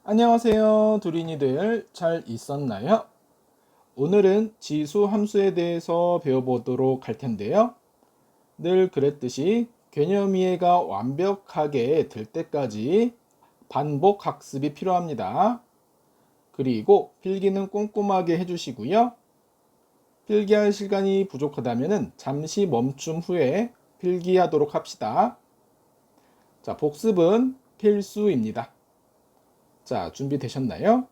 안녕하세요, 두린이들. 잘 있었나요? 오늘은 지수 함수에 대해서 배워보도록 할 텐데요. 늘 그랬듯이 개념 이해가 완벽하게 될 때까지 반복 학습이 필요합니다. 그리고 필기는 꼼꼼하게 해주시고요. 필기할 시간이 부족하다면 잠시 멈춤 후에 필기하도록 합시다. 자, 복습은 필수입니다. 자, 준비되셨나요?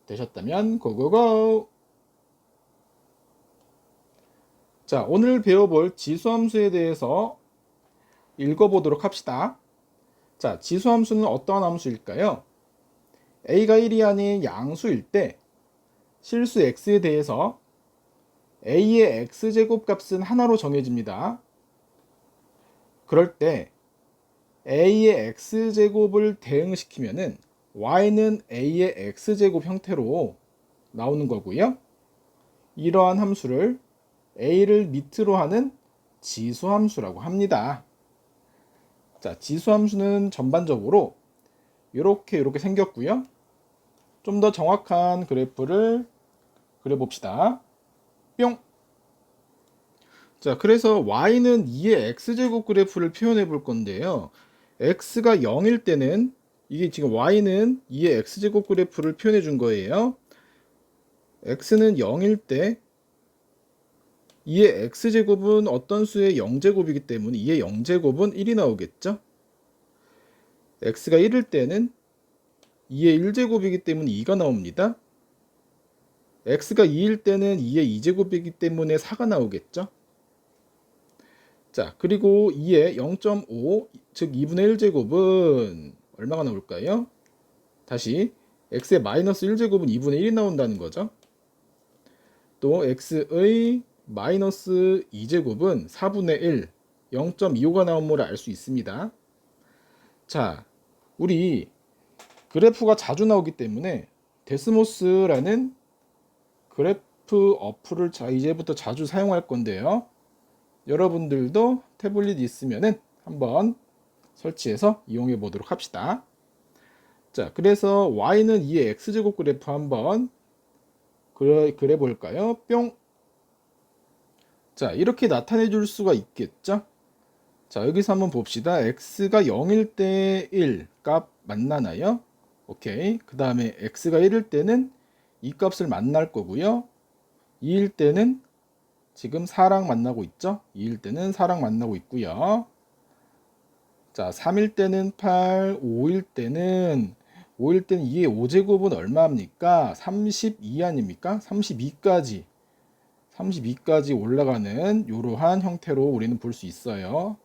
되셨다면 고고고! 자, 오늘 배워볼 지수함수에 대해서 읽어보도록 합시다. 자, 지수함수는 어떠한 함수일까요? a가 1이 아닌 양수일 때 실수 x에 대해서 a의 x제곱 값은 하나로 정해집니다. 그럴 때 a의 x제곱을 대응시키면은 y는 a의 x제곱 형태로 나오는 거고요. 이러한 함수를 a를 밑으로 하는 지수함수라고 합니다. 자, 지수함수는 전반적으로 이렇게 생겼고요. 좀 더 정확한 그래프를 그려봅시다. 뿅! 자, 그래서 y는 2의 x제곱 그래프를 표현해 볼 건데요. x가 0일 때는 이게 지금 y는 2의 x제곱 그래프를 표현해 준 거예요. x는 0일 때 2의 x제곱은 어떤 수의 0제곱이기 때문에 2의 0제곱은 1이 나오겠죠. x가 1일 때는 2의 1제곱이기 때문에 2가 나옵니다. x가 2일 때는 2의 2제곱이기 때문에 4가 나오겠죠. 자, 그리고 2의 0.5, 즉 2분의 1제곱은 얼마가 나올까요? 다시 x의 마이너스 1제곱은 2분의 1이 나온다는 거죠. 또 x의 마이너스 2제곱은 4분의 1, 0.25가 나옴을 알 수 있습니다. 자, 우리 그래프가 자주 나오기 때문에 데스모스라는 그래프 어플을 이제부터 자주 사용할 건데요. 여러분들도 태블릿 있으면은 한번 설치해서 이용해 보도록 합시다. 자, 그래서 y는 2의 x제곱 그래프 한번 그려 볼까요? 뿅. 자, 이렇게 나타내 줄 수가 있겠죠? 자, 여기서 한번 봅시다. x가 0일 때 1 값 만나나요? 오케이. 그 다음에 x가 1일 때는 이 값을 만날 거고요. 2일 때는 지금 4랑 만나고 있죠? 2일 때는 4랑 만나고 있고요. 자, 3일 때는 8, 5일 때는 2의 5제곱은 얼마입니까? 32 아닙니까? 32까지 올라가는 이러한 형태로 우리는 볼 수 있어요.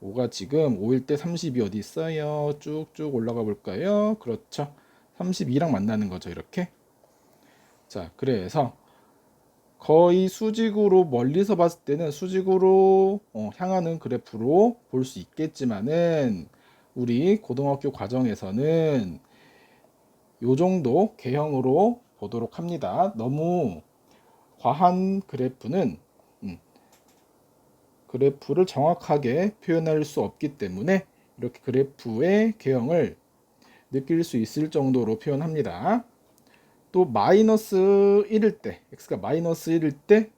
5가 지금 5일 때 30이 어디 있어요? 쭉쭉 올라가 볼까요? 그렇죠. 32랑 만나는 거죠, 이렇게. 자, 그래서 거의 수직으로 멀리서 봤을 때는 수직으로 향하는 그래프로 볼 수 있겠지만은 우리 고등학교 과정에서는 요 정도 개형으로 보도록 합니다. 너무 과한 그래프는 그래프를 정확하게 표현할 수 없기 때문에 이렇게 그래프의 개형을 느낄 수 있을 정도로 표현합니다. 또 마이너스 1일 때 x가 마이너스 1일 때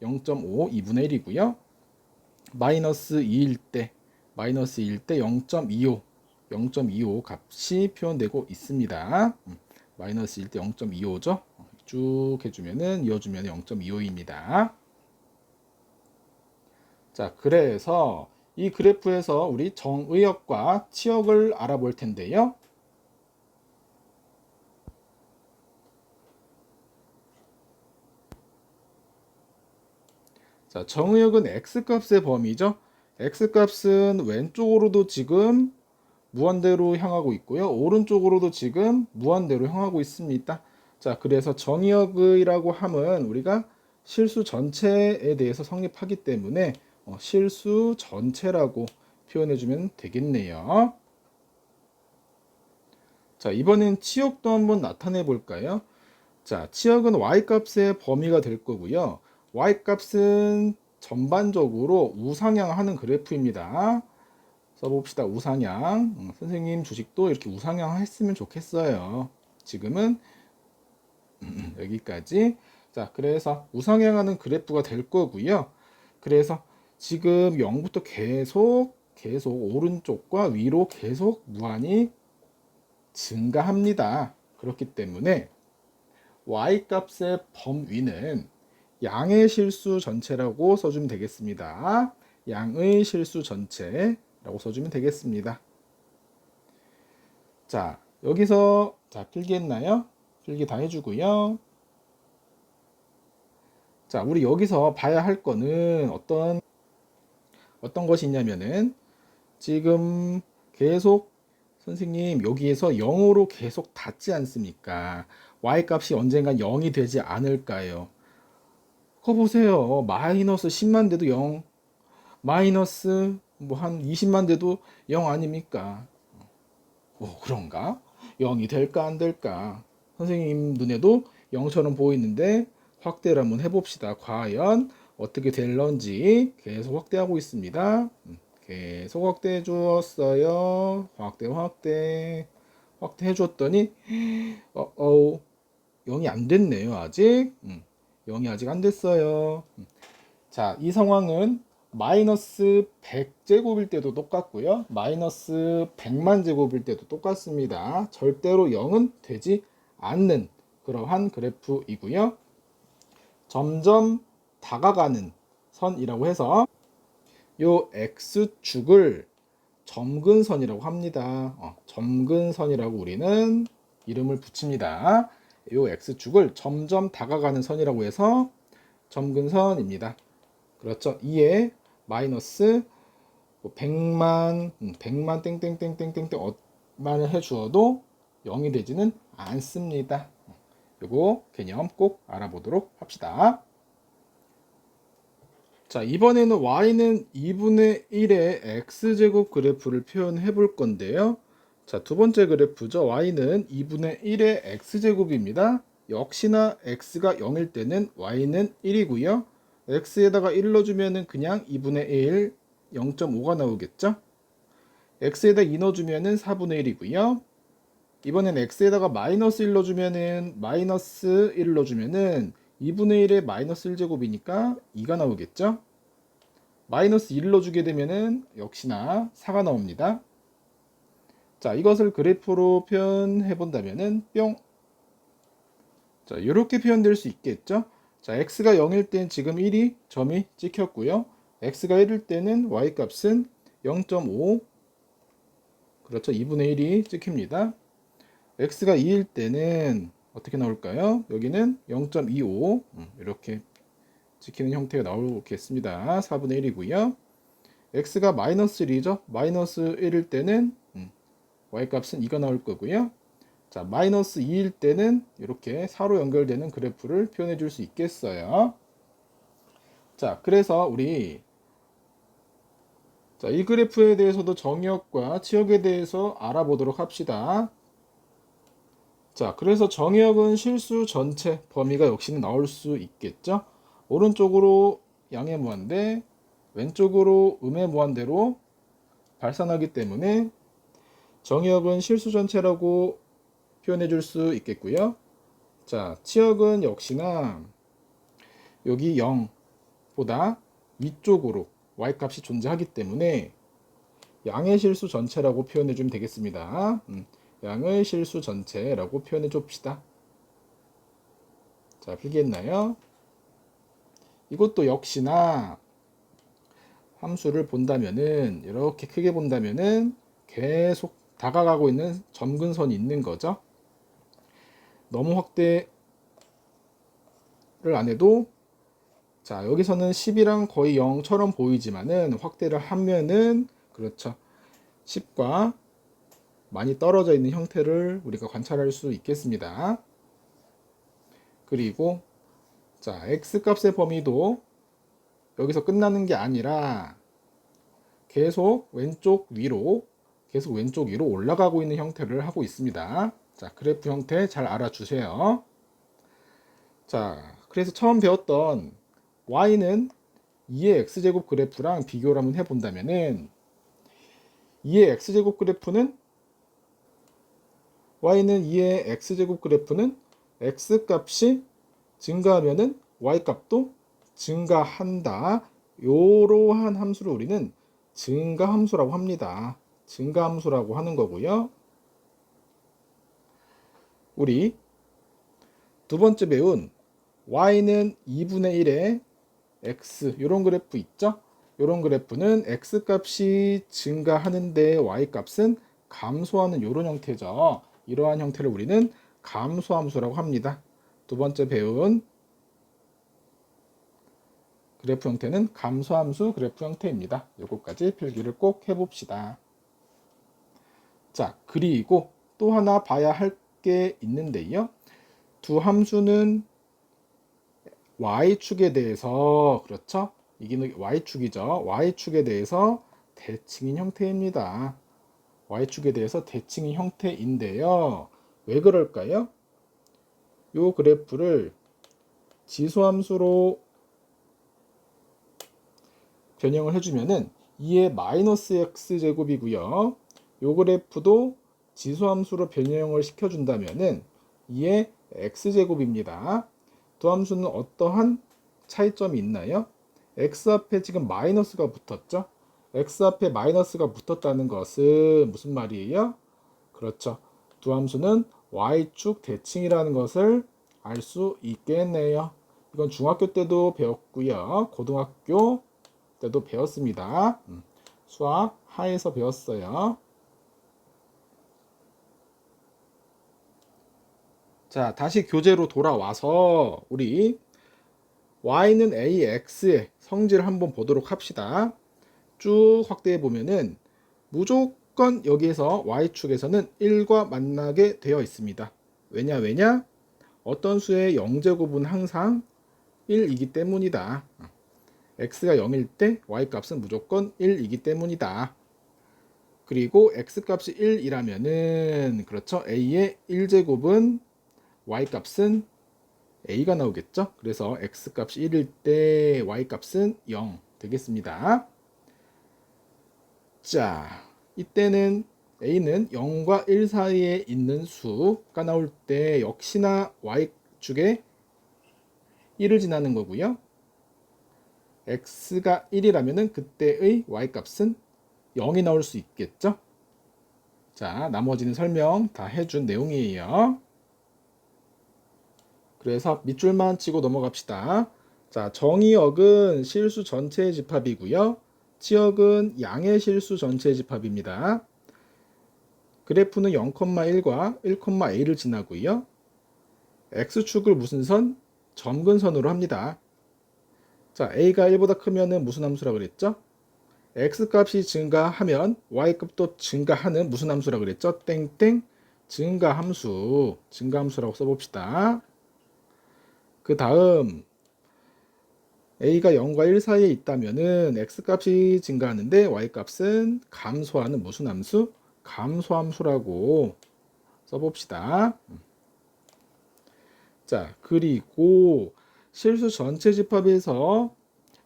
0.5 2분의 1이고요. 마이너스 2일 때 0.25 값이 표현되고 있습니다. 마이너스 1때 0.25죠. 쭉 해주면은 이어주면 0.25입니다. 자, 그래서 이 그래프에서 우리 정의역과 치역을 알아볼 텐데요. 자, 정의역은 x값의 범위죠. x값은 왼쪽으로도 지금 무한대로 향하고 있고요. 오른쪽으로도 지금 무한대로 향하고 있습니다. 자, 그래서 정의역이라고 함은 우리가 실수 전체에 대해서 성립하기 때문에 실수 전체라고 표현해주면 되겠네요. 자, 이번엔 치역도 한번 나타내 볼까요? 자, 치역은 y값의 범위가 될 거고요. y값은 전반적으로 우상향하는 그래프입니다. 써봅시다. 우상향. 선생님 주식도 이렇게 우상향 했으면 좋겠어요. 지금은 여기까지. 자, 그래서 우상향하는 그래프가 될 거고요. 그래서 지금 0부터 계속 오른쪽과 위로 계속 무한히 증가합니다. 그렇기 때문에 y-값의 범위는 양의 실수 전체라고 써주면 되겠습니다. 양의 실수 전체라고 써주면 되겠습니다. 자, 여기서 자, 필기했나요? 필기 다 해주고요. 자, 우리 여기서 봐야 할 거는 어떤 것이 있냐면은 지금 계속 선생님 여기에서 0으로 계속 닿지 않습니까? y-값이 언젠간 0이 되지 않을까요? 그거 보세요. 마이너스 10만 돼도 0, 마이너스 뭐 한 20만 돼도 0 아닙니까? 그런가? 0이 될까 안 될까? 선생님 눈에도 0처럼 보이는데 확대를 한번 해봅시다. 과연 어떻게 될런지 계속 확대하고 있습니다. 계속 확대해 주었어요. 확대해 줬더니 0이 안 됐네요. 아직 0이 아직 안 됐어요. 자, 이 상황은 마이너스 100제곱일 때도 똑같고요. 마이너스 100만 제곱일 때도 똑같습니다. 절대로 0은 되지 않는 그러한 그래프이고요. 점점 다가가는 선이라고 해서 요 x축을 점근선이라고 합니다. 점근선이라고 우리는 이름을 붙입니다. 요 x축을 점점 다가가는 선이라고 해서 점근선입니다. 그렇죠. 2에 마이너스 100만 땡땡땡땡땡땡 만을 해주어도 0이 되지는 않습니다. 요거 개념 꼭 알아보도록 합시다. 자, 이번에는 y는 2분의 1의 x제곱 그래프를 표현해 볼 건데요. 자, 두 번째 그래프죠. y는 2분의 1의 x제곱입니다. 역시나 x가 0일 때는 y는 1이고요. x에다가 1 넣어주면은 그냥 2분의 1, 0.5가 나오겠죠. x에다 2 넣어주면은 4분의 1이고요. 이번엔 x에다가 마이너스 1 넣어주면은 마이너스 1 넣어주면은 2분의 1의 마이너스 1제곱이니까 2가 나오겠죠. 마이너스 1 넣어주게 되면은 역시나 4가 나옵니다. 자, 이것을 그래프로 표현해 본다면은 뿅. 자, 이렇게 표현될 수 있겠죠. 자, x가 0일 땐 지금 1이 점이 찍혔고요. x가 1일 때는 y-값은 0.5, 그렇죠. 2분의 1이 찍힙니다. x가 2일 때는 어떻게 나올까요? 여기는 0.25 이렇게 찍히는 형태가 나오겠습니다. 4분의 1이고요. x가 마이너스 1이죠. 마이너스 1일 때는 y값은 2가 나올 거고요. 자, 마이너스 2일 때는 이렇게 4로 연결되는 그래프를 표현해 줄 수 있겠어요. 자, 그래서 우리 이 그래프에 대해서도 정의역과 치역에 대해서 알아보도록 합시다. 자, 그래서 정의역은 실수 전체 범위가 역시는 나올 수 있겠죠. 오른쪽으로 양의 무한대, 왼쪽으로 음의 무한대로 발산하기 때문에 정의역은 실수 전체라고 표현해 줄 수 있겠고요. 자, 치역은 역시나 여기 0보다 위쪽으로 y값이 존재하기 때문에 양의 실수 전체라고 표현해 주면 되겠습니다. 양의 실수 전체라고 표현해 줍시다. 자, 필기했나요? 이것도 역시나 함수를 본다면은 이렇게 크게 본다면은 계속 다가가고 있는 점근선이 있는 거죠. 너무 확대를 안 해도 자, 여기서는 10이랑 거의 0처럼 보이지만은 확대를 하면은 그렇죠. 10과 많이 떨어져 있는 형태를 우리가 관찰할 수 있겠습니다. 그리고 자, x값의 범위도 여기서 끝나는 게 아니라 계속 왼쪽 위로 올라가고 있는 형태를 하고 있습니다. 자, 그래프 형태 잘 알아주세요. 자, 그래서 처음 배웠던 y는 2의 x제곱 그래프랑 비교를 한번 해본다면은 2의 x제곱 그래프는 y는 2의 x제곱 그래프는 x 값이 증가하면은 y 값도 증가한다. 이러한 함수를 우리는 증가함수라고 합니다. 증가함수라고 하는 거고요. 우리 두 번째 배운 y는 2분의 1의 x 이런 그래프 있죠? 이런 그래프는 x 값이 증가하는데 y 값은 감소하는 이런 형태죠. 이러한 형태를 우리는 감소함수라고 합니다. 두 번째 배운 그래프 형태는 감소함수 그래프 형태입니다. 요거까지 필기를 꼭 해봅시다. 자, 그리고 또 하나 봐야 할 게 있는데요. 두 함수는 y축에 대해서, 그렇죠? 이게 y축이죠. y축에 대해서 대칭인 형태입니다. y축에 대해서 대칭인 형태인데요. 왜 그럴까요? 요 그래프를 지수함수로 변형을 해주면은 2의 마이너스 x제곱이고요. 요 그래프도 지수함수로 변형을 시켜준다면은 2의 x제곱입니다. 두 함수는 어떠한 차이점이 있나요? x 앞에 지금 마이너스가 붙었죠? x 앞에 마이너스가 붙었다는 것은 무슨 말이에요? 그렇죠. 두 함수는 y축 대칭이라는 것을 알 수 있겠네요. 이건 중학교 때도 배웠고요. 고등학교 때도 배웠습니다. 수학 하에서 배웠어요. 자, 다시 교재로 돌아와서 우리 y는 ax의 성질을 한번 보도록 합시다. 쭉 확대해 보면은 무조건 여기에서 y축에서는 1과 만나게 되어 있습니다. 왜냐? 어떤 수의 0제곱은 항상 1이기 때문이다. x가 0일 때 y값은 무조건 1이기 때문이다. 그리고 x값이 1이라면은 그렇죠. a의 1제곱은 y값은 a가 나오겠죠. 그래서 x값이 1일 때 y값은 0 되겠습니다. 자, 이때는 a는 0과 1 사이에 있는 수가 나올 때 역시나 y축에 1을 지나는 거고요. x가 1이라면 그때의 y값은 0이 나올 수 있겠죠. 자, 나머지는 설명 다 해준 내용이에요. 그래서 밑줄만 치고 넘어갑시다. 자, 정의역은 실수 전체의 집합이고요. 치역은 양의 실수 전체의 집합입니다. 그래프는 0,1과 1,a를 지나고요. x축을 무슨 선? 점근선으로 합니다. 자, a가 1보다 크면은 무슨 함수라 그랬죠? x값이 증가하면 y값도 증가하는 무슨 함수라 그랬죠? 땡땡 증가함수. 증가함수라고 써봅시다. 그 다음 a가 0과 1 사이에 있다면은 x값이 증가하는데 y값은 감소하는 무슨 함수? 감소함수라고 써봅시다. 자, 그리고 실수 전체 집합에서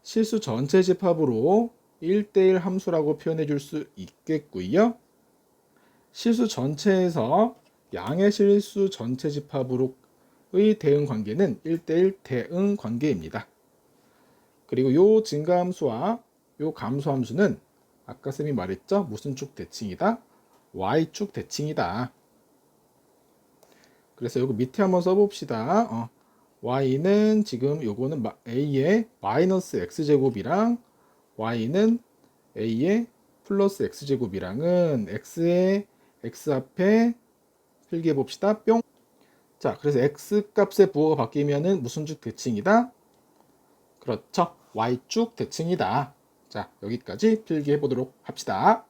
실수 전체 집합으로 1대1 함수라고 표현해 줄 수 있겠고요. 실수 전체에서 양의 실수 전체 집합으로의 대응 관계는 1대1 대응 관계입니다. 그리고 요 증가함수와 요 감소함수는 아까 쌤이 말했죠? 무슨 축 대칭이다? y축 대칭이다. 그래서 여기 밑에 한번 써봅시다. y는 지금 요거는 a의 마이너스 x제곱이랑 y는 a의 플러스 x제곱이랑은 x의 x 앞에 필기해 봅시다. 뿅. 자, 그래서 x 값의 부호가 바뀌면은 무슨 축 대칭이다? 그렇죠. y축 대칭이다. 자, 여기까지 필기해 보도록 합시다.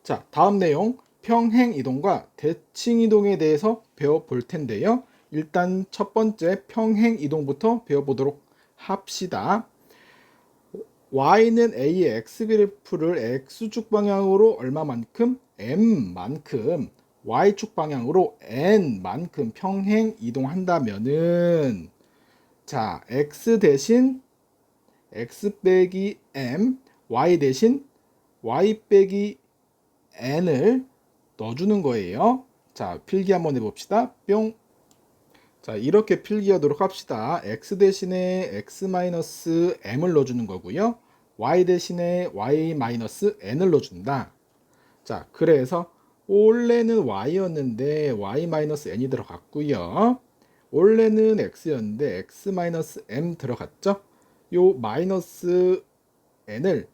자, 다음 내용 평행 이동과 대칭 이동에 대해서 배워볼 텐데요. 일단 첫 번째 평행 이동부터 배워보도록 합시다. y는 a의 x 그래프를 x축 방향으로 얼마만큼? m만큼 y축 방향으로 n만큼 평행 이동한다면은 자, x 대신 x 빼기 m, y 대신 y 빼기 n을 넣어주는 거예요. 자, 필기 한번 해봅시다. 뿅. 자, 이렇게 필기하도록 합시다. x 대신에 x-m을 넣어주는 거고요. y 대신에 y-n을 넣어준다. 자, 그래서 원래는 y였는데 y-n이 들어갔고요. 원래는 x였는데 x-m 들어갔죠. 요 마이너스 n을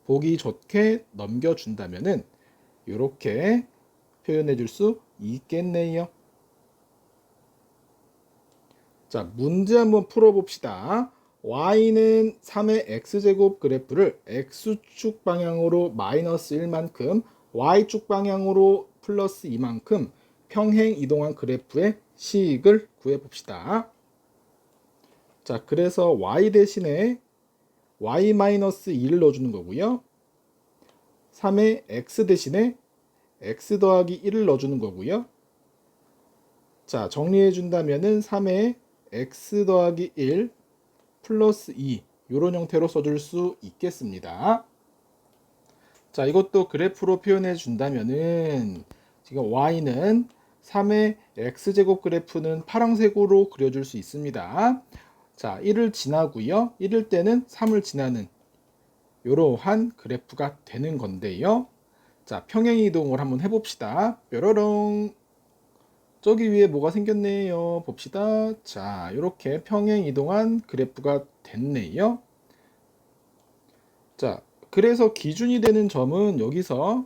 보기 좋게 넘겨준다면은 이렇게 표현해 줄 수 있겠네요. 자, 문제 한번 풀어봅시다. y는 3의 x제곱 그래프를 x축 방향으로 마이너스 1만큼, y축 방향으로 플러스 2만큼 평행 이동한 그래프의 식을 구해봅시다. 자, 그래서 y 대신에 y-2를 넣어주는 거고요. 3의 x 대신에 x 더하기 1을 넣어주는 거고요. 자, 정리해 준다면은 3의 x 더하기 1 플러스 2 이런 형태로 써줄 수 있겠습니다. 자, 이것도 그래프로 표현해 준다면은 지금 y는 3의 x제곱 그래프는 파란색으로 그려줄 수 있습니다. 자, 1을 지나고요. 1일 때는 3을 지나는 이러한 그래프가 되는 건데요. 자, 평행 이동을 한번 해봅시다. 뾰로롱. 저기 위에 뭐가 생겼네요. 봅시다. 자, 이렇게 평행 이동한 그래프가 됐네요. 자, 그래서 기준이 되는 점은 여기서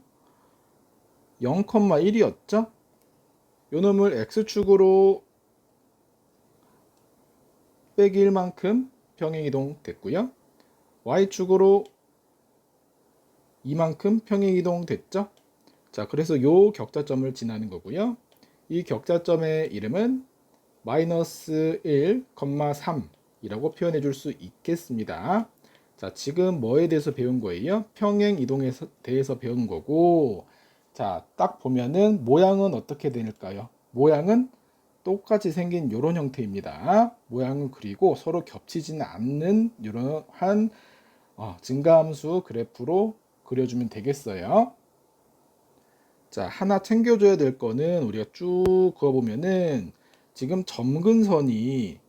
0,1이었죠. 요 놈을 x축으로 빼기 1만큼 평행 이동 됐고요. y축으로 2만큼 평행 이동 됐죠. 자, 그래서 요 격자점을 지나는 거고요. 이 격자점의 이름은 마이너스 1,3이라고 표현해 줄 수 있겠습니다. 자, 지금 뭐에 대해서 배운 거예요? 평행 이동에 대해서 배운 거고, 자, 딱 보면은 모양은 어떻게 될까요? 모양은 똑같이 생긴 이런 형태입니다. 모양은 그리고 서로 겹치지는 않는 이러한 증가함수 그래프로 그려주면 되겠어요. 자, 하나 챙겨줘야 될 거는 우리가 쭉 그어보면은 지금 점근선이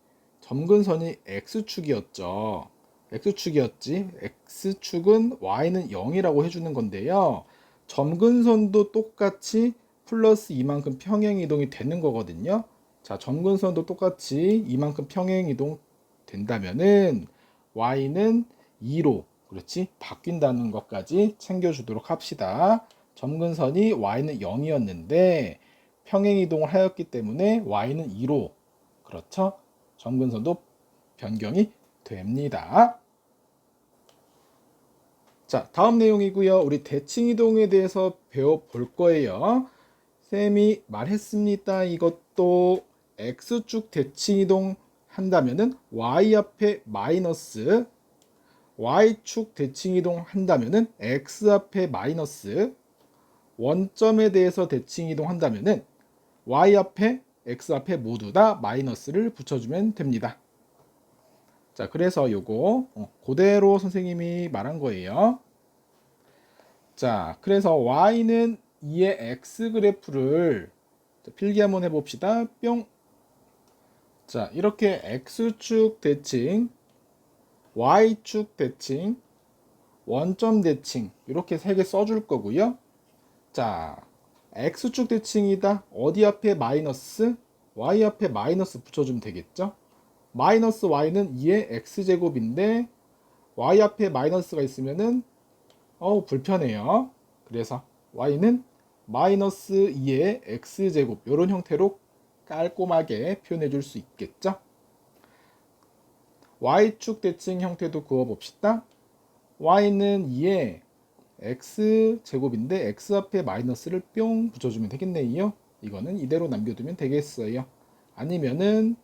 x축이었죠. x축이었지. x축은 y는 0이라고 해주는 건데요. 점근선도 똑같이 플러스 이만큼 평행 이동이 되는 거거든요. 자, 점근선도 똑같이 이만큼 평행 이동 된다면은 y는 2로 그렇지 바뀐다는 것까지 챙겨주도록 합시다. 점근선이 y는 0이었는데 평행 이동을 하였기 때문에 y는 2로 그렇죠? 점근선도 변경이 됩니다. 자, 다음 내용이고요. 우리 대칭 이동에 대해서 배워볼 거예요. 쌤이 말했습니다. 이것도 x축 대칭 이동 한다면은 y 앞에 마이너스, y축 대칭 이동 한다면은 x 앞에 마이너스, 원점에 대해서 대칭 이동한다면은 y 앞에 x 앞에 모두 다 마이너스를 붙여주면 됩니다. 자, 그래서 요거 그대로 선생님이 말한 거예요. 자, 그래서 y는 2의 x 그래프를 필기 한번 해봅시다. 뿅. 자, 이렇게 x축 대칭, y축 대칭, 원점 대칭 이렇게 세 개 써줄 거고요. 자, x축 대칭이다. 어디 앞에 마이너스? y 앞에 마이너스 붙여주면 되겠죠? 마이너스 y는 2의 x제곱인데 y 앞에 마이너스가 있으면은 불편해요. 그래서 y는 마이너스 2의 x제곱 이런 형태로 깔끔하게 표현해 줄 수 있겠죠? y축 대칭 형태도 그어봅시다. y는 2의 x제곱인데 x 앞에 마이너스를 뿅 붙여주면 되겠네요. 이거는 이대로 남겨두면 되겠어요. 아니면은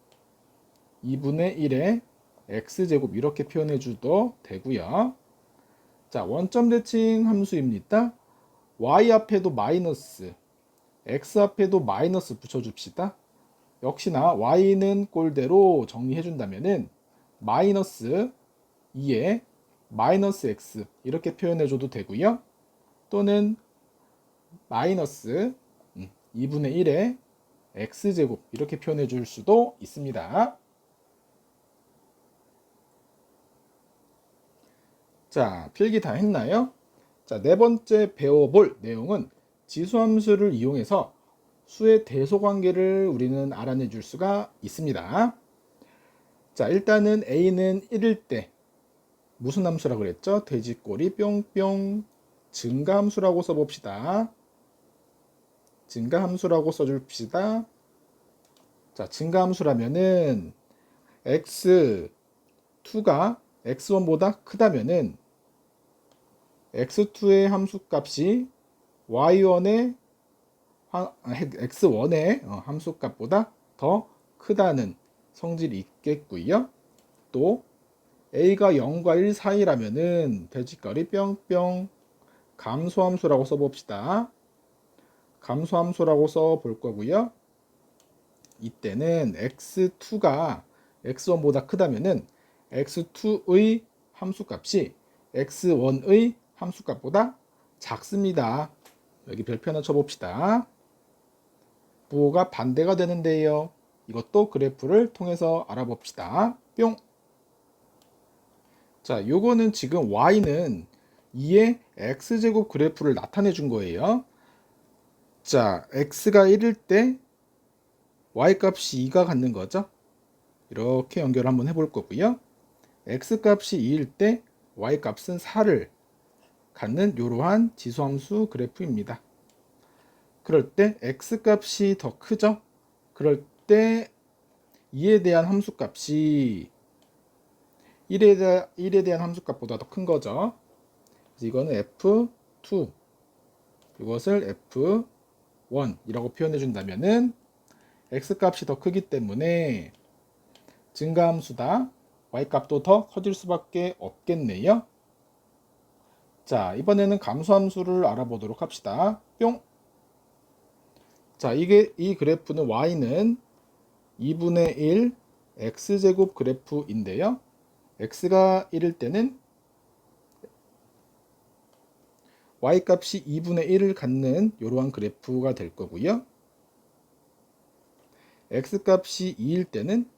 2분의 1의 x제곱 이렇게 표현해 줘도 되고요. 자, 원점 대칭 함수입니다. y 앞에도 마이너스, x 앞에도 마이너스 붙여줍시다. 역시나 y는 꼴대로 정리해 준다면은 마이너스 2에 마이너스 x 이렇게 표현해 줘도 되고요. 또는 마이너스 2분의 1의 x제곱 이렇게 표현해 줄 수도 있습니다. 자, 필기 다 했나요? 자, 네 번째 배워볼 내용은 지수함수를 이용해서 수의 대소관계를 우리는 알아내 줄 수가 있습니다. 자, 일단은 a는 1일 때 무슨 함수라고 그랬죠? 돼지꼬리 뿅뿅 증가함수라고 써봅시다. 증가함수라고 써줍시다. 자, 증가함수라면은 x2가 x1보다 크다면은 x2의 함수값이 y1의 x1의 함수값보다 더 크다는 성질이 있겠고요. 또 a가 0과 1 사이라면은 돼지꼬리 뿅뿅 감소함수라고 써봅시다. 감소함수라고 써볼 거고요. 이때는 x2가 x1보다 크다면은 x2의 함수값이 x1의 함수값보다 작습니다. 여기 별표 하나 쳐봅시다. 부호가 반대가 되는데요. 이것도 그래프를 통해서 알아봅시다. 뿅. 자, 요거는 지금 y는 2의 x제곱 그래프를 나타내 준 거예요. 자, x가 1일 때 y값이 2가 갖는 거죠. 이렇게 연결 한번 해볼 거고요. x값이 2일 때 y값은 4를 갖는 이러한 지수함수 그래프입니다. 그럴 때 x값이 더 크죠. 그럴 때 2에 대한 함수값이 1에 대한 함수값보다 더 큰 거죠. 이거는 f2 이것을 f1이라고 표현해 준다면은 x값이 더 크기 때문에 증가함수다 y값도 더 커질 수밖에 없겠네요. 자, 이번에는 감소함수를 알아보도록 합시다. 뿅. 자, 이 그래프는 y는 2분의 1 x제곱 그래프인데요. x가 1일 때는 y값이 2분의 1을 갖는 이러한 그래프가 될 거고요. x값이 2일 때는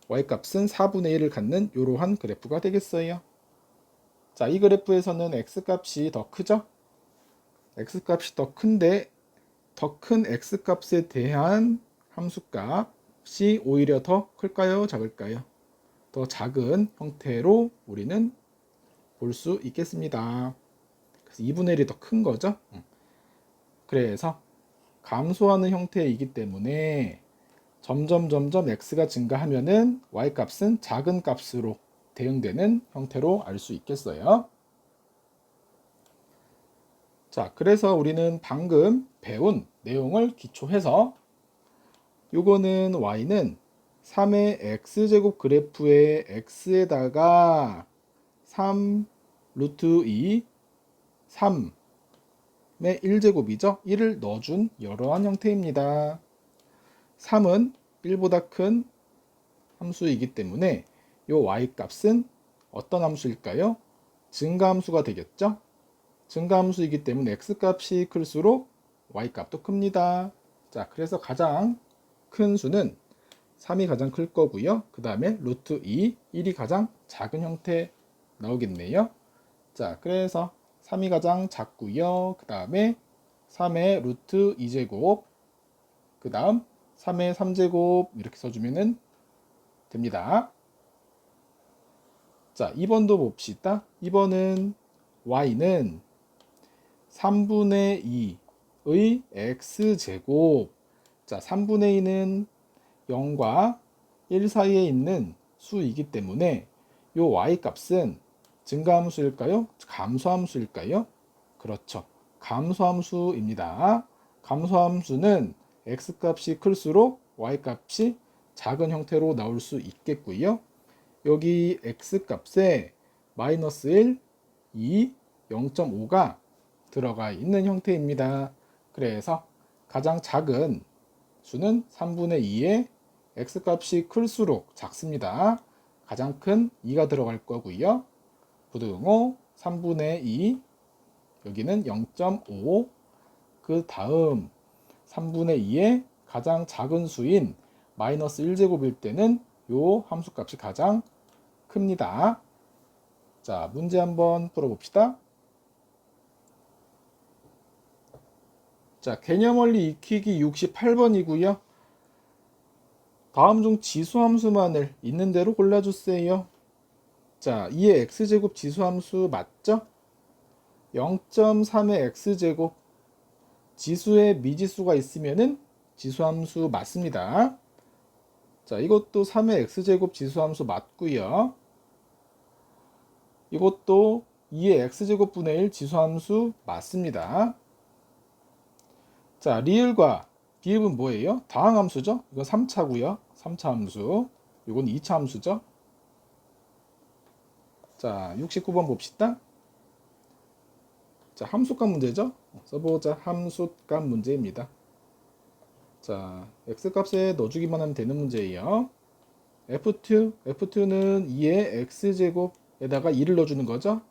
y값은 4분의 1을 갖는 이러한 그래프가 되겠어요. 자, 이 그래프에서는 x값이 더 크죠? x값이 더 큰데 더 큰 x값에 대한 함수값이 오히려 더 클까요? 작을까요? 더 작은 형태로 우리는 볼 수 있겠습니다. 그래서 2분의 1이 더 큰 거죠. 그래서 감소하는 형태이기 때문에 점점 x가 증가하면은 y값은 작은 값으로 대응되는 형태로 알 수 있겠어요. 자, 그래서 우리는 방금 배운 내용을 기초해서 요거는 y는 3의 x제곱 그래프의 x에다가 3 루트 2 3의 1제곱이죠. 1을 넣어준 이러한 형태입니다. 3은 1보다 큰 함수이기 때문에 이 y값은 어떤 함수일까요? 증가함수가 되겠죠? 증가함수이기 때문에 x값이 클수록 y값도 큽니다. 자, 그래서 가장 큰 수는 3이 가장 클 거고요. 그 다음에 루트 2, 1이 가장 작은 형태 나오겠네요. 자, 그래서 3이 가장 작고요. 그 다음에 3의 루트 2제곱, 그 다음 3의 3제곱 이렇게 써주면 됩니다. 자, 2번도 봅시다. 2번은 y는 3분의 2의 x제곱. 자, 3분의 2는 0과 1 사이에 있는 수이기 때문에 이 y값은 증가함수일까요? 감소함수일까요? 그렇죠. 감소함수입니다. 감소함수는 x값이 클수록 y값이 작은 형태로 나올 수 있겠고요. 여기 x값에 마이너스 1, 2, 0.5가 들어가 있는 형태입니다. 그래서 가장 작은 수는 3분의 2의 x값이 클수록 작습니다. 가장 큰 2가 들어갈 거고요. 부등호 3분의 2 여기는 0.5. 그 다음 3분의 2의 가장 작은 수인 마이너스 1제곱일 때는 요 함수값이 가장 큽니다. 자, 문제 한번 풀어봅시다. 자, 개념원리 익히기 68번이고요. 다음 중 지수함수만을 있는 대로 골라주세요. 자, 2의 x제곱 지수함수 맞죠? 0.3의 x제곱 지수에 미지수가 있으면은 지수함수 맞습니다. 자, 이것도 3의 x제곱 지수함수 맞고요. 이것도 2의 x제곱 분의 1 지수함수 맞습니다. 자, 리을과 비읍은 뭐예요? 다항함수죠? 이건 3차고요. 3차 함수. 이건 2차 함수죠. 자, 69번 봅시다. 자, 함수값 문제죠? 써보자. 함수값 문제입니다. 자, x값에 넣어주기만 하면 되는 문제예요. F2는 2의 x제곱에다가 2를 넣어주는 거죠.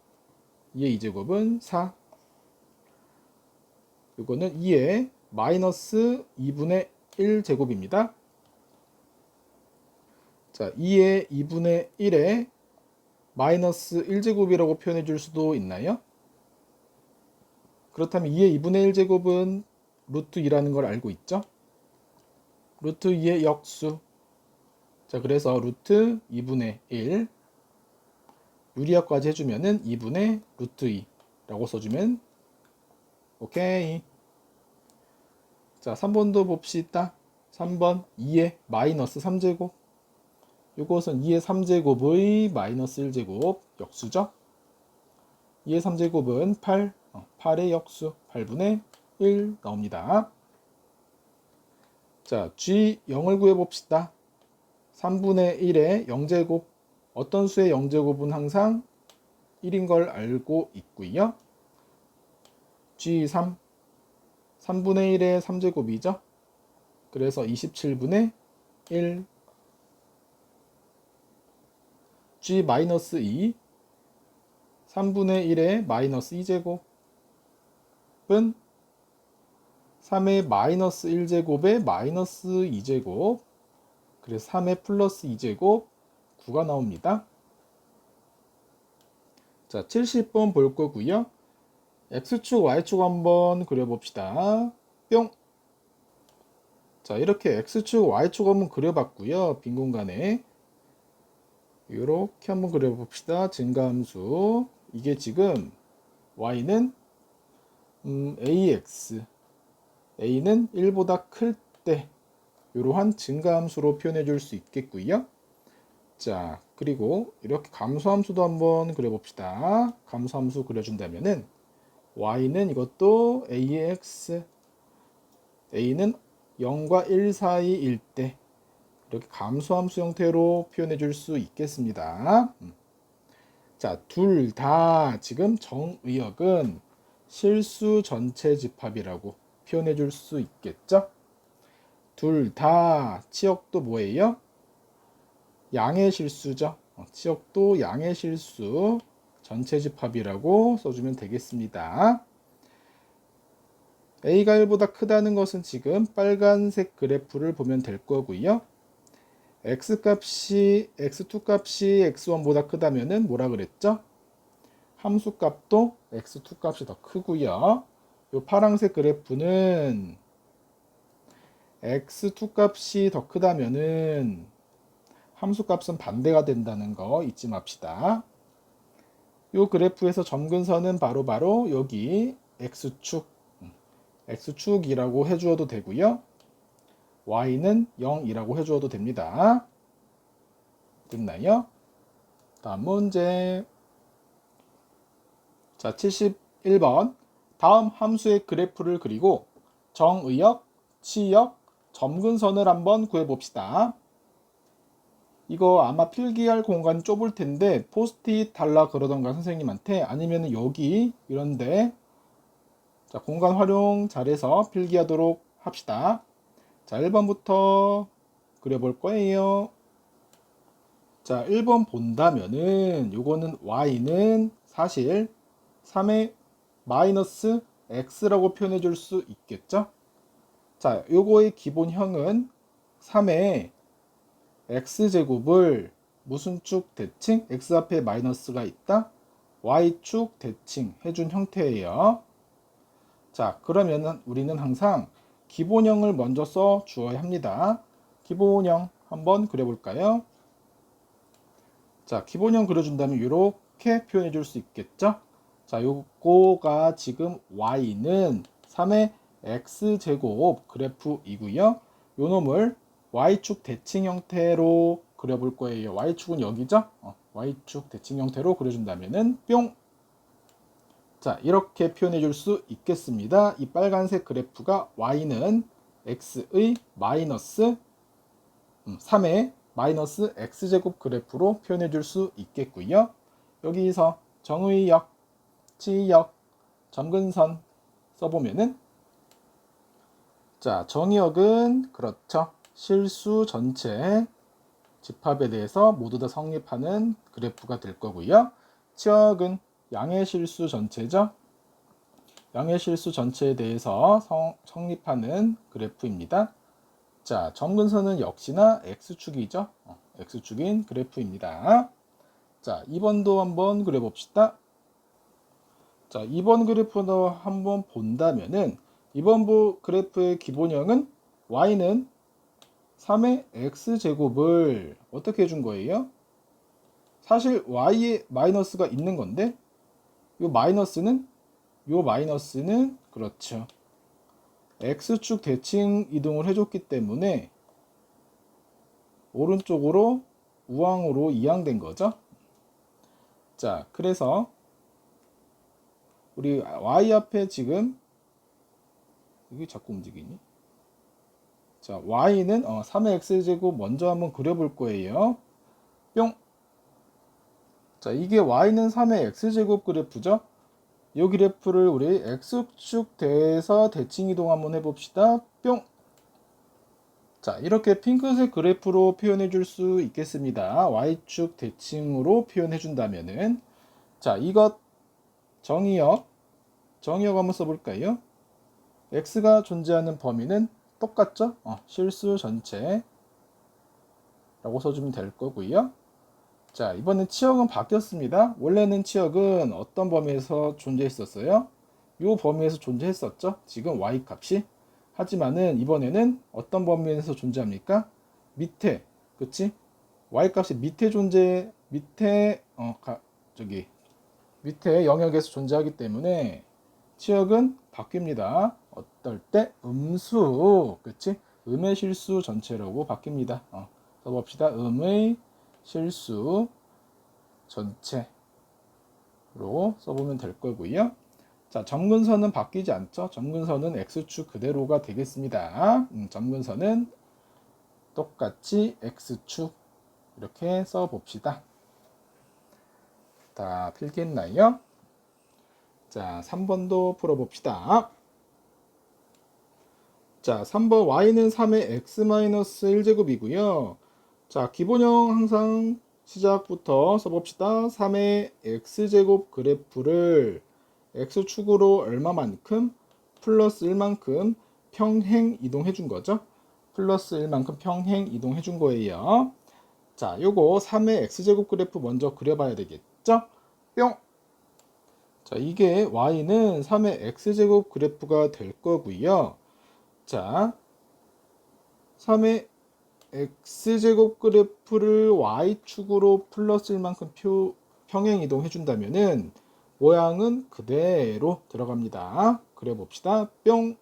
2의 2제곱은 4. 이거는 2의 마이너스 2분의 1제곱입니다. 자, 2의 2분의 1에 마이너스 1제곱이라고 표현해 줄 수도 있나요? 그렇다면 2의 2분의 1제곱은 루트 2라는 걸 알고 있죠? 루트 2의 역수. 자, 그래서 루트 2분의 1 유리화까지 해주면은 2분의 루트 2라고 써주면 오케이. 자, 3번도 봅시다. 3번 2의 마이너스 3제곱. 이것은 2의 3제곱의 마이너스 1제곱 역수죠. 2의 3제곱은 8, 8의 역수 8분의 1 나옵니다. 자, G 0을 구해봅시다. 3분의 1의 0제곱. 어떤 수의 0제곱은 항상 1인 걸 알고 있고요. G3 3분의 1의 3제곱이죠. 그래서 27분의 1. G-2 3분의 1의 마이너스 2제곱은 3의 마이너스 1제곱의 마이너스 2제곱. 그래서 3의 플러스 2제곱 9가 나옵니다. 자, 70번 볼 거고요. X축, Y축 한번 그려봅시다. 뿅! 자, 이렇게 X축, Y축 한번 그려봤고요. 빈 공간에. 이렇게 한번 그려봅시다. 증가함수. 이게 지금 Y는 AX, A는 1보다 클 때 이러한 증가함수로 표현해 줄 수 있겠고요. 자, 그리고 이렇게 감소함수도 한번 그려봅시다. 감소함수 그려준다면은 Y는 이것도 AX, A는 0과 1 사이일 때 이렇게 감소함수 형태로 표현해 줄 수 있겠습니다. 자, 둘 다 지금 정의역은 실수 전체 집합이라고 표현해 줄 수 있겠죠? 둘 다 치역도 뭐예요? 양의 실수죠. 치역도 양의 실수 전체 집합이라고 써주면 되겠습니다. A가 1보다 크다는 것은 지금 빨간색 그래프를 보면 될 거고요. X2 값이 X1보다 크다면은 뭐라 그랬죠? 함수 값도 X2 값이 더 크고요. 요 파란색 그래프는 X2 값이 더 크다면은 함수 값은 반대가 된다는 거 잊지 맙시다. 요 그래프에서 점근선은 바로 여기 X축이라고 해주어도 되고요. Y는 0이라고 해주어도 됩니다. 됐나요? 다음 문제. 자, 71번. 다음 함수의 그래프를 그리고 정의역, 치역, 점근선을 한번 구해봅시다. 이거 아마 필기할 공간이 좁을 텐데 포스트잇 달라 그러던가 선생님한테, 아니면 여기 이런데 자, 공간 활용 잘해서 필기하도록 합시다. 자, 1번부터 그려볼 거예요. 자, 1번 본다면은 요거는 Y는 사실 3의 마이너스 x라고 표현해 줄 수 있겠죠? 자, 요거의 기본형은 3의 x제곱을 무슨 축 대칭? x 앞에 마이너스가 있다? y축 대칭 해준 형태예요. 자, 그러면 우리는 항상 기본형을 먼저 써 주어야 합니다. 기본형 한번 그려볼까요? 자, 기본형 그려준다면 이렇게 표현해 줄 수 있겠죠? 자, 요거가 지금 y는 3의 x제곱 그래프이고요. 요 놈을 y축 대칭 형태로 그려볼 거예요. y축은 여기죠? y축 대칭 형태로 그려준다면은 뿅! 자, 이렇게 표현해 줄 수 있겠습니다. 이 빨간색 그래프가 y는 x의 마이너스 3의 마이너스 x제곱 그래프로 표현해 줄 수 있겠고요. 여기서 정의역, 치역, 점근선 써보면은 자, 정의역은 그렇죠. 실수 전체 집합에 대해서 모두 다 성립하는 그래프가 될 거고요. 치역은 양의 실수 전체죠. 양의 실수 전체에 대해서 성립하는 그래프입니다. 자, 점근선은 역시나 x축이죠. x축인 그래프입니다. 자, 2번도 한번 그려봅시다. 자, 2번 그래프도 한번 본다면은 2번 그래프의 기본형은 y는 3의 x제곱을 어떻게 해준 거예요? 사실 y에 마이너스가 있는 건데 요 마이너스는 그렇죠. x축 대칭 이동을 해줬기 때문에 오른쪽으로 우항으로 이항된 거죠. 자, 그래서 우리 y 앞에 지금 이게 자꾸 움직이니? 자, y는 3의 x제곱 먼저 한번 그려볼 거예요. 뿅! 자, 이게 y는 3의 x제곱 그래프죠. 이 그래프를 우리 x축 대에서 대칭 이동 한번 해봅시다. 뿅! 자, 이렇게 핑크색 그래프로 표현해 줄 수 있겠습니다. y축 대칭으로 표현해 준다면은 자, 이것 정의역 한번 써볼까요? x가 존재하는 범위는 똑같죠? 실수 전체라고 써주면 될 거고요. 자, 이번엔 치역은 바뀌었습니다. 원래는 치역은 어떤 범위에서 존재했었어요? 이 범위에서 존재했었죠. 지금 y 값이. 하지만은 이번에는 어떤 범위에서 존재합니까? 밑에, 그치? y 값이 밑에 밑에 영역에서 존재하기 때문에 치역은 바뀝니다. 어떨 때 음수, 그치? 음의 실수 전체라고 바뀝니다. 써봅시다. 음의 실수 전체로 써보면 될 거고요. 자, 점근선은 바뀌지 않죠. 점근선은 x축 그대로가 되겠습니다. 점근선은 똑같이 x축 이렇게 써봅시다. 다 필기했나요? 자, 3번도 풀어봅시다. 자, 3번 y는 3의 x-1제곱이고요. 자, 기본형 항상 시작부터 써봅시다. 3의 x제곱 그래프를 x축으로 얼마만큼? 플러스 1만큼 평행 이동해 준 거죠. 플러스 1만큼 평행 이동해 준 거예요. 자, 요거 3의 x제곱 그래프 먼저 그려봐야 되겠죠? 뿅! 자, 이게 y는 3의 x제곱 그래프가 될 거고요. 자, 3의 x제곱 그래프를 y축으로 플러스 1만큼 평행 이동해 준다면은 모양은 그대로 들어갑니다. 그려봅시다. 뿅!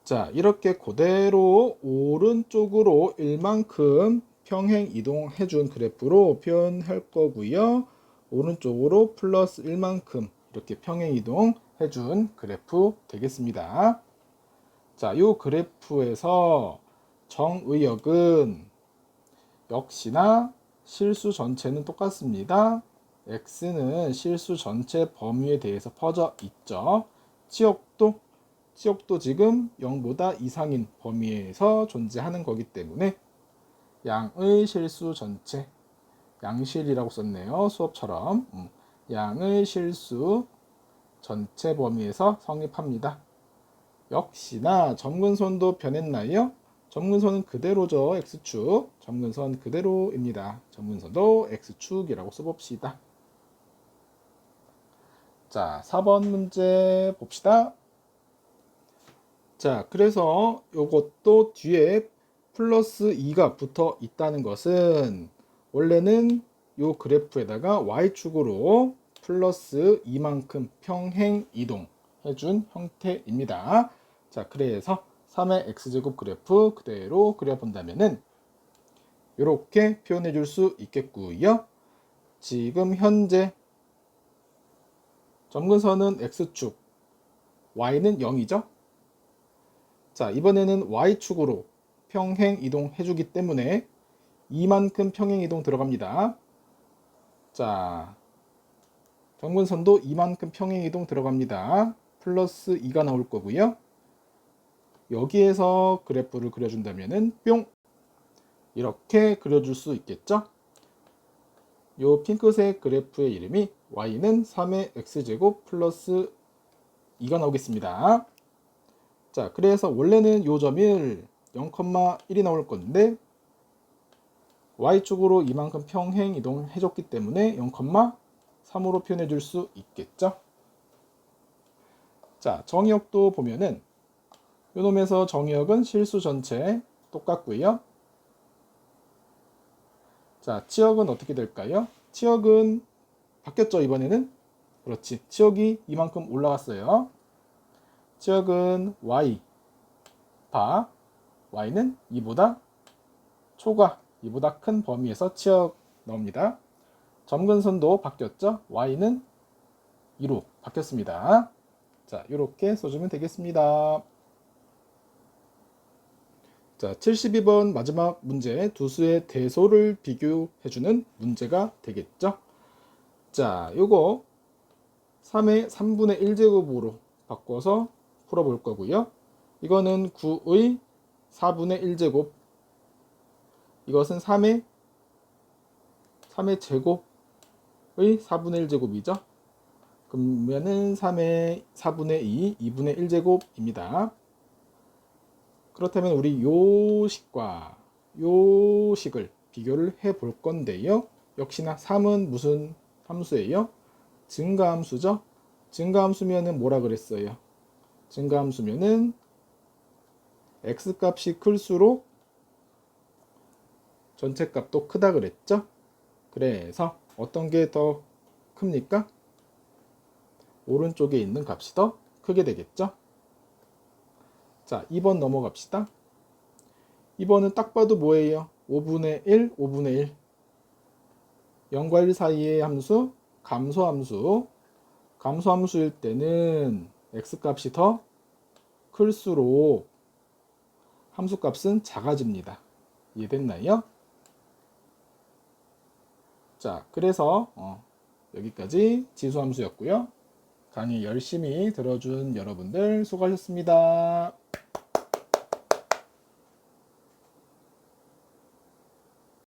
자, 이렇게 그대로 오른쪽으로 1만큼 평행 이동해 준 그래프로 표현할 거고요. 오른쪽으로 플러스 1만큼 이렇게 평행 이동해 준 그래프 되겠습니다. 자, 이 그래프에서 정의역은 역시나 실수 전체는 똑같습니다. x는 실수 전체 범위에 대해서 퍼져 있죠. 치역도 지금 0보다 이상인 범위에서 존재하는 거기 때문에 양의 실수 전체, 양실이라고 썼네요. 수업처럼 양의 실수 전체 범위에서 성립합니다. 역시나 점근선도 변했나요? 점근선은 그대로죠. X축. 점근선 그대로입니다. 점근선도 X축이라고 써봅시다. 자, 4번 문제 봅시다. 자, 그래서 요것도 뒤에 플러스 2가 붙어 있다는 것은 원래는 요 그래프에다가 Y축으로 플러스 2만큼 평행 이동 해준 형태입니다. 자, 그래서 3의 X제곱 그래프 그대로 그려본다면은 이렇게 표현해 줄 수 있겠고요. 지금 현재 점근선은 X축, Y는 0이죠. 자, 이번에는 Y축으로 평행 이동 해주기 때문에 이만큼 평행 이동 들어갑니다. 자, 점근선도 이만큼 평행 이동 들어갑니다. 플러스 2가 나올 거고요. 여기에서 그래프를 그려준다면은 뿅! 이렇게 그려줄 수 있겠죠? 요 핑크색 그래프의 이름이 y는 3의 x제곱 플러스 2가 나오겠습니다. 자, 그래서 원래는 요 점을 0,1이 나올 건데 y축으로 이만큼 평행 이동을 해줬기 때문에 0,3으로 표현해 줄 수 있겠죠? 자, 정의역도 보면은 요 놈에서 정의역은 실수 전체 똑같고요. 자, 치역은 어떻게 될까요? 치역은 바뀌었죠, 이번에는? 그렇지. 치역이 이만큼 올라갔어요. 치역은 y, 바, y는 2보다 초과, 2보다 큰 범위에서 치역 나옵니다. 점근선도 바뀌었죠? y는 2로 바뀌었습니다. 자, 이렇게 써주면 되겠습니다. 자, 72번 마지막 문제, 두 수의 대소를 비교해주는 문제가 되겠죠? 자, 요거 3의 3분의 1제곱으로 바꿔서 풀어볼 거고요. 이거는 9의 4분의 1제곱, 이것은 3의 제곱의 4분의 1제곱이죠. 그러면은 3의 4분의 2, 2분의 1제곱입니다. 그렇다면 우리 요 식과 요 식을 비교를 해 볼 건데요. 역시나 3은 무슨 함수예요? 증가함수죠. 증가함수면은 뭐라 그랬어요? 증가함수면은 x값이 클수록 전체 값도 크다 그랬죠. 그래서 어떤 게 더 큽니까? 오른쪽에 있는 값이 더 크게 되겠죠. 자, 2번 넘어갑시다. 2번은 딱 봐도 뭐예요? 5분의 1, 5분의 1. 0과 1 사이의 함수, 감소함수. 감소함수일 때는 x값이 더 클수록 함수값은 작아집니다. 이해됐나요? 자, 그래서 여기까지 지수함수였고요. 강의 열심히 들어준 여러분들 수고하셨습니다.